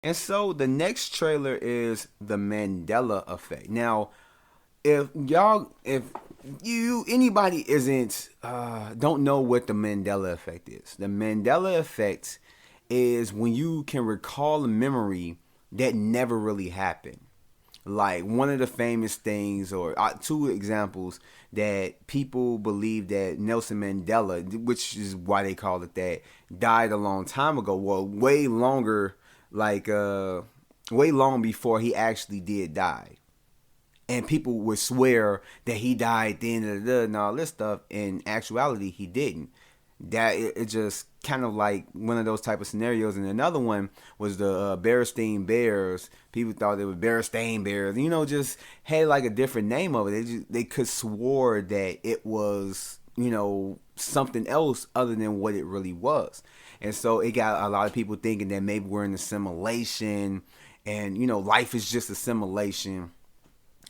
And so the next trailer is the Mandela effect. Now, if you anybody isn't don't know what the Mandela effect is. The Mandela effect is when you can recall a memory that never really happened. Like one of the famous things, or two examples that people believe that Nelson Mandela, which is why they call it that, died a long time ago. Well, way longer, like way long before he actually did die. And people would swear that he died then and all this stuff. In actuality, he didn't. That it just kind of like one of those type of scenarios. And another one was the Berenstain Bears. People thought they were Berenstain Bears. Just had like a different name of it. They could swore that it was something else other than what it really was. And so it got a lot of people thinking that maybe we're in a simulation, and life is just a simulation,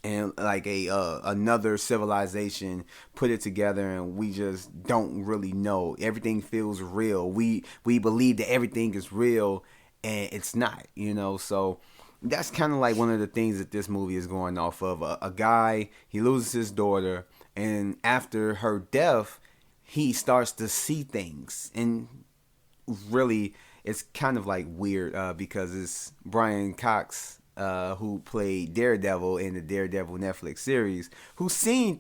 and like a another civilization put it together, and we just don't really know. Everything feels real. We believe that everything is real, and it's not. So that's kind of like one of the things that this movie is going off of. A guy, he loses his daughter, and after her death, he starts to see things, and really it's kind of like weird because it's Brian Cox, who played Daredevil in the Daredevil Netflix series, who's seeing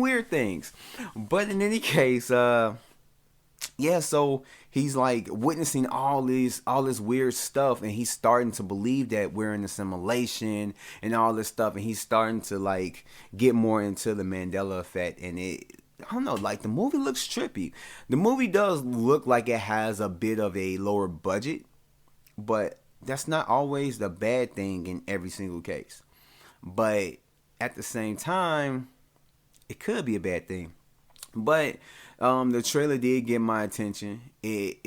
weird things. But in any case, yeah, so he's like witnessing all this weird stuff, and he's starting to believe that we're in a simulation and all this stuff, and he's starting to like get more into the Mandela effect. And I don't know, like the movie looks trippy. The movie does look like it has a bit of a lower budget, but that's not always the bad thing in every single case. But at the same time, it could be a bad thing. But the trailer did get my attention. It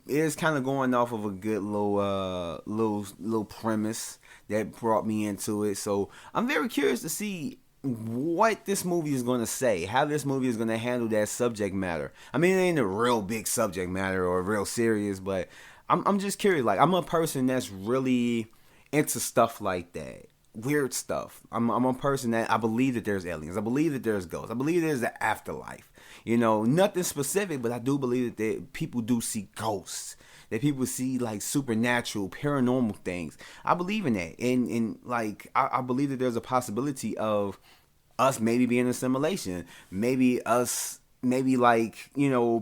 is kind of going off of a good little premise that brought me into it. So I'm very curious to see what this movie is going to say, how this movie is going to handle that subject matter. I mean, it ain't a real big subject matter or real serious, but I'm just curious. Like, I'm a person that's really into stuff like that, weird stuff. I'm a person that I believe that there's aliens. I believe that there's ghosts. I believe there's an afterlife. Nothing specific, but I do believe that people do see ghosts. That people see like supernatural, paranormal things. I believe in that, and like I believe that there's a possibility of us maybe being a simulation, maybe us, maybe like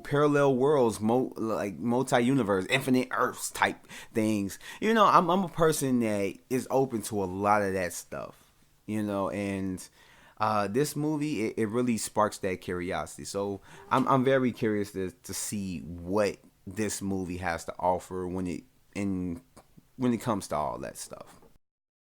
parallel worlds, like multi-universe, infinite earths type things. I'm a person that is open to a lot of that stuff. And this movie, it really sparks that curiosity. So I'm very curious to see what this movie has to offer when it comes to all that stuff.